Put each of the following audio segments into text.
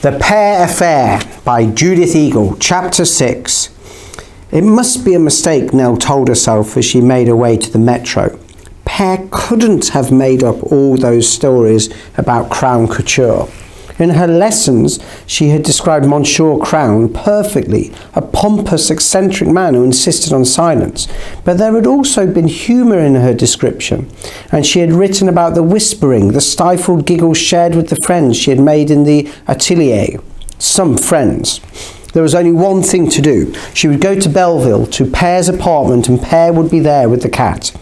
The Pear Affair by Judith Eagle, Chapter 6. It must be a mistake, Nell told herself as she made her way to the metro. Pear couldn't have made up all those stories about Crown Couture. In her lessons, she had described Monsieur Crown perfectly, a pompous, eccentric man who insisted on silence. But there had also been humour in her description, and she had written about the whispering, the stifled giggles shared with the friends she had made in the atelier. Some friends. There was only one thing to do. She would go to Belleville, to Pear's apartment, and Pear would be there with the cat.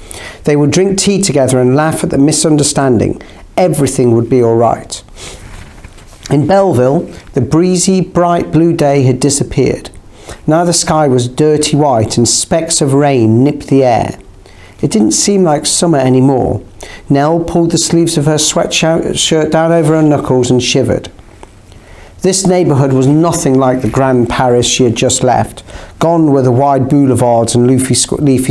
They would drink tea together and laugh at the misunderstanding. Everything would be all right. In Belleville, the breezy, bright blue day had disappeared. Now the sky was dirty white and specks of rain nipped the air. It didn't seem like summer anymore. Nell pulled the sleeves of her sweatshirt down over her knuckles and shivered. This neighbourhood was nothing like the grand Paris she had just left. Gone were the wide boulevards and leafy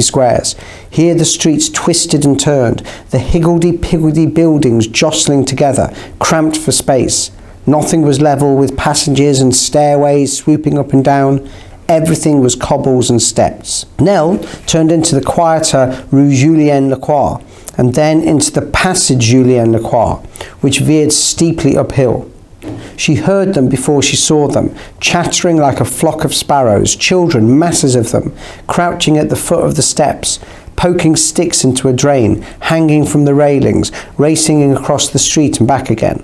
squares. Here the streets twisted and turned, the higgledy-piggledy buildings jostling together, cramped for space. Nothing was level, with passages and stairways swooping up and down. Everything was cobbles and steps. Nell turned into the quieter Rue Julien-Lacroix, and then into the passage Julien-Lacroix, which veered steeply uphill. She heard them before she saw them, chattering like a flock of sparrows, children, masses of them, crouching at the foot of the steps, poking sticks into a drain, hanging from the railings, racing across the street and back again.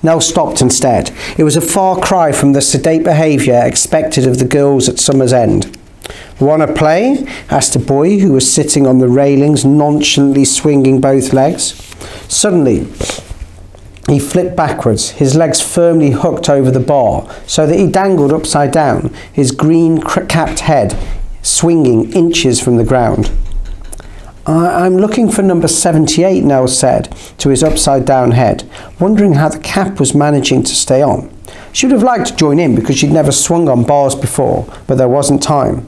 Nell stopped and stared. It was a far cry from the sedate behaviour expected of the girls at summer's end. "Want to play?" asked a boy who was sitting on the railings, nonchalantly swinging both legs. Suddenly, he flipped backwards, his legs firmly hooked over the bar, so that he dangled upside down, his green-capped head swinging inches from the ground. "I'm looking for number 78, Nell said to his upside-down head, wondering how the cap was managing to stay on. She would have liked to join in because she'd never swung on bars before, but there wasn't time.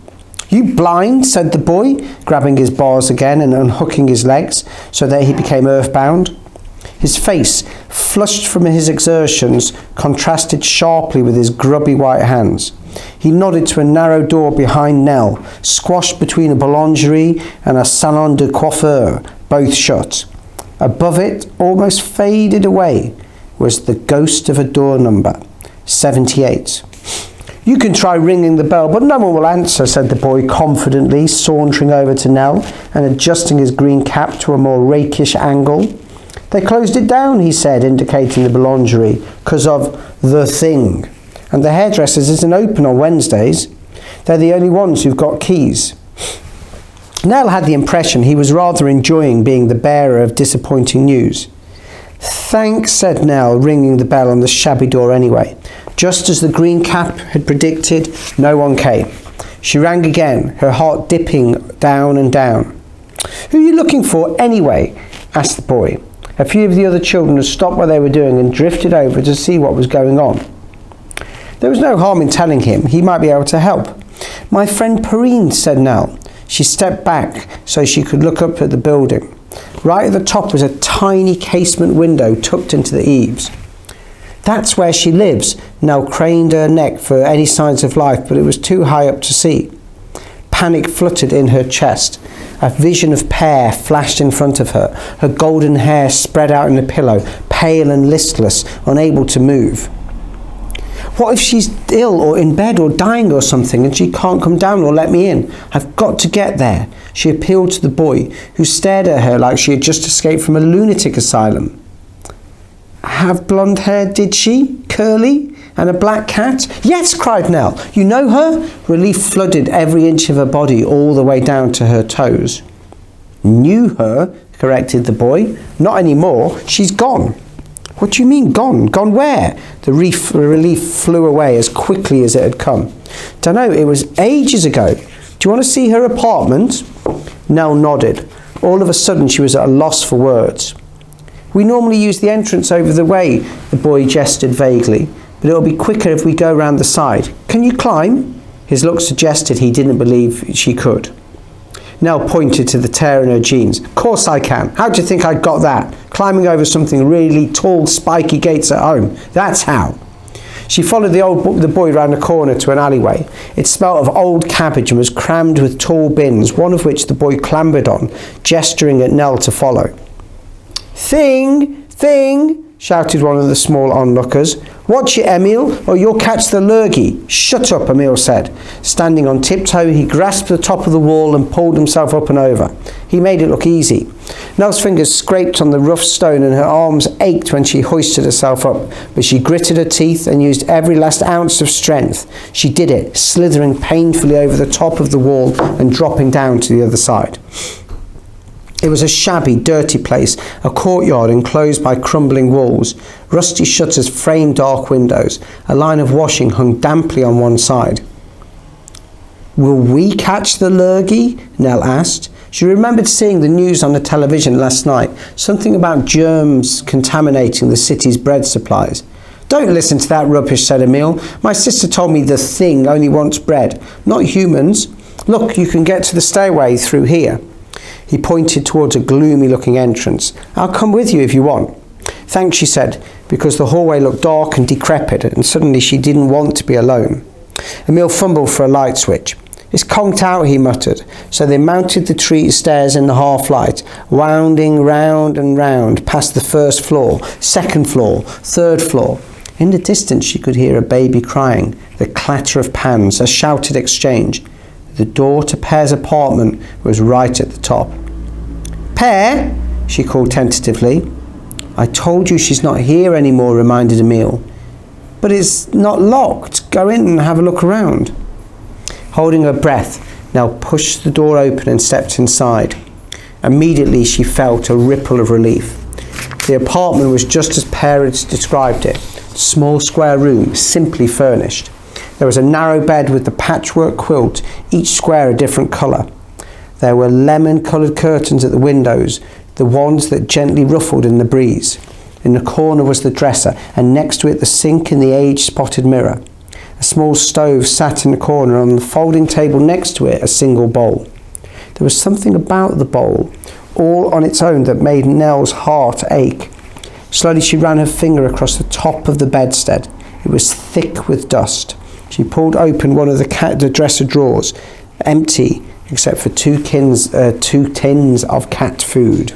"You blind?" said the boy, grabbing his bars again and unhooking his legs so that he became earthbound. His face, flushed from his exertions, contrasted sharply with his grubby white hands. He nodded to a narrow door behind Nell, squashed between a boulangerie and a salon de coiffeur, both shut. Above it, almost faded away, was the ghost of a door number, 78. "You can try ringing the bell, but no one will answer," said the boy confidently, sauntering over to Nell and adjusting his green cap to a more rakish angle. "They closed it down," he said, indicating the boulangerie, "'cause of the thing. And the hairdressers isn't open on Wednesdays. They're the only ones who've got keys." Nell had the impression he was rather enjoying being the bearer of disappointing news. "Thanks," said Nell, ringing the bell on the shabby door anyway. Just as the green cap had predicted, no one came. She rang again, her heart dipping down and down. "Who are you looking for anyway?" asked the boy. A few of the other children had stopped what they were doing and drifted over to see what was going on. There was no harm in telling him. He might be able to help. "My friend Perrine," said Nell. She stepped back so she could look up at the building. Right at the top was a tiny casement window tucked into the eaves. "That's where she lives." Nell craned her neck for any signs of life, but it was too high up to see. Panic fluttered in her chest. A vision of Pear flashed in front of her, her golden hair spread out in a pillow, pale and listless, unable to move. "What if she's ill or in bed or dying or something and she can't come down or let me in? I've got to get there." She appealed to the boy, who stared at her like she had just escaped from a lunatic asylum. "Have blonde hair, did she? Curly? And a black cat?" "Yes," cried Nell. "You know her?" Relief flooded every inch of her body all the way down to her toes. "Knew her?" corrected the boy. "Not anymore. She's gone." "What do you mean gone? Gone where?" The relief flew away as quickly as it had come. "Dunno, it was ages ago. Do you want to see her apartment?" Nell nodded. All of a sudden she was at a loss for words. "We normally use the entrance over the way," the boy gestured vaguely, "but it'll be quicker if we go round the side. Can you climb?" His look suggested he didn't believe she could. Nell pointed to the tear in her jeans. "Course I can. How do you think I got that? Climbing over something really tall, spiky gates at home. That's how." She followed the boy round a corner to an alleyway. It smelt of old cabbage and was crammed with tall bins, one of which the boy clambered on, gesturing at Nell to follow. Thing! Thing! Shouted one of the small onlookers. Watch it, Emil, or you'll catch the lurgy. Shut up, Emil said. Standing on tiptoe, he grasped the top of the wall and pulled himself up and over. He made it look easy. Nell's fingers scraped on the rough stone and her arms ached when she hoisted herself up, but she gritted her teeth and used every last ounce of strength. She did it, slithering painfully over the top of the wall and dropping down to the other side. It was a shabby, dirty place, a courtyard enclosed by crumbling walls. Rusty shutters framed dark windows. A line of washing hung damply on one side. Will we catch the lurgy? Nell asked. She remembered seeing the news on the television last night, something about germs contaminating the city's bread supplies. Don't listen to that rubbish, said Emil. My sister told me the thing only wants bread, not humans. Look, you can get to the stairway through here. He pointed towards a gloomy-looking entrance. I'll come with you if you want. Thanks, she said, because the hallway looked dark and decrepit, and suddenly she didn't want to be alone. Emil fumbled for a light switch. It's conked out, he muttered. So they mounted the tree stairs in the half-light, wounding round and round, past the first floor, second floor, third floor. In the distance she could hear a baby crying, the clatter of pans, a shouted exchange. The door to Pear's apartment was right at the top. Pear, she called tentatively. I told you she's not here anymore, reminded Emil. But it's not locked. Go in and have a look around. Holding her breath, Nell pushed the door open and stepped inside. Immediately she felt a ripple of relief. The apartment was just as Pear had described it. Small square room, simply furnished. There was a narrow bed with the patchwork quilt, each square a different colour. There were lemon-coloured curtains at the windows, the ones that gently ruffled in the breeze. In the corner was the dresser, and next to it the sink in the age-spotted mirror. A small stove sat in the corner, and on the folding table next to it a single bowl. There was something about the bowl, all on its own, that made Nell's heart ache. Slowly she ran her finger across the top of the bedstead. It was thick with dust. She pulled open one of the dresser drawers, empty except for two tins of cat food.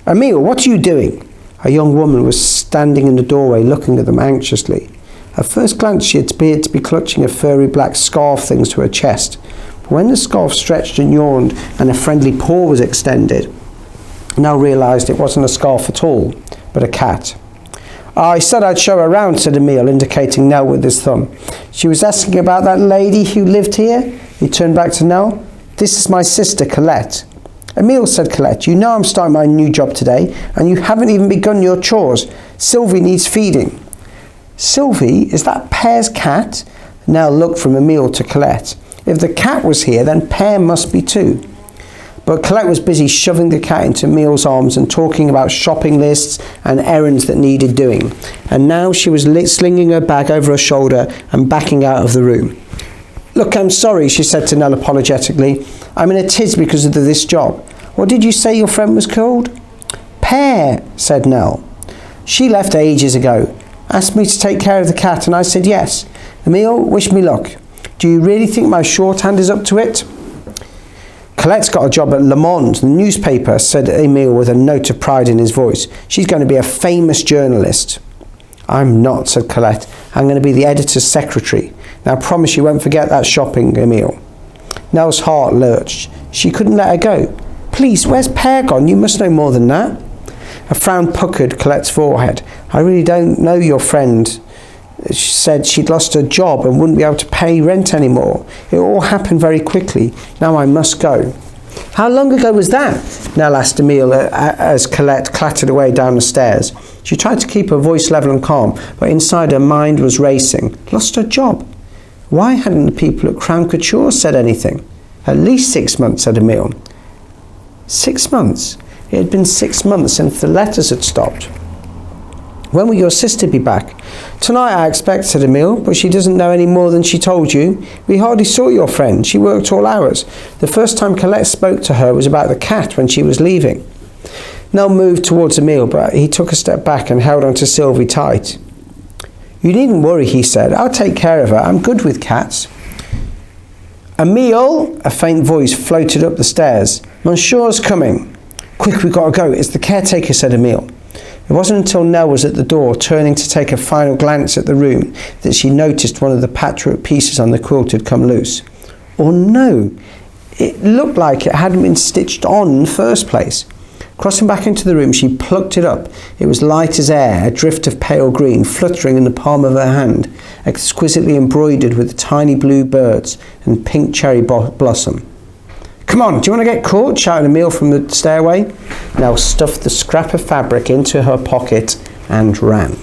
Emil, what are you doing? A young woman was standing in the doorway looking at them anxiously. At first glance she appeared to be clutching a furry black scarf thing to her chest. But when the scarf stretched and yawned and a friendly paw was extended, Nell realised it wasn't a scarf at all, but a cat. I said I'd show her around, said Emil, indicating Nell with his thumb. She was asking about that lady who lived here. He turned back to Nell. This is my sister, Colette. Emil, said Colette, you know I'm starting my new job today, and you haven't even begun your chores. Sylvie needs feeding. Sylvie, is that Pear's cat? Nell looked from Emil to Colette. If the cat was here, then Pear must be too. But Colette was busy shoving the cat into Emil's arms and talking about shopping lists and errands that needed doing. And now she was slinging her bag over her shoulder and backing out of the room. Look, I'm sorry, she said to Nell apologetically. I'm in a tiz because of this job. What did you say your friend was called? Pear, said Nell. She left ages ago. Asked me to take care of the cat and I said yes. Emil, wish me luck. Do you really think my shorthand is up to it? Colette's got a job at Le Monde, the newspaper, said Emil with a note of pride in his voice. She's going to be a famous journalist. I'm not, said Colette. I'm going to be the editor's secretary. Now I promise you won't forget that shopping, Emil. Nell's heart lurched. She couldn't let her go. Please, where's Pear gone? You must know more than that. A frown puckered Colette's forehead. I really don't know your friend. She said she'd lost her job and wouldn't be able to pay rent anymore. It all happened very quickly. Now I must go. How long ago was that? Nell asked Emil as Colette clattered away down the stairs. She tried to keep her voice level and calm, but inside her mind was racing. Lost her job? Why hadn't the people at Crown Couture said anything? At least 6 months, said Emil. 6 months? It had been 6 months since the letters had stopped. When will your sister be back? Tonight, I expect, said Emil, but she doesn't know any more than she told you. We hardly saw your friend. She worked all hours. The first time Colette spoke to her was about the cat when she was leaving. Nell moved towards Emil, but he took a step back and held on to Sylvie tight. You needn't worry, he said. I'll take care of her. I'm good with cats. Emile, a faint voice floated up the stairs. Monsieur's coming. Quick, we've got to go. It's the caretaker, said Emile. It wasn't until Nell was at the door, turning to take a final glance at the room, that she noticed one of the patchwork pieces on the quilt had come loose. Or no, it looked like it hadn't been stitched on in the first place. Crossing back into the room, she plucked it up. It was light as air, a drift of pale green, fluttering in the palm of her hand, exquisitely embroidered with tiny blue birds and pink cherry blossom. Come on, do you want to get caught? Shouted Emile from the stairway. Nell stuffed the scrap of fabric into her pocket and ran.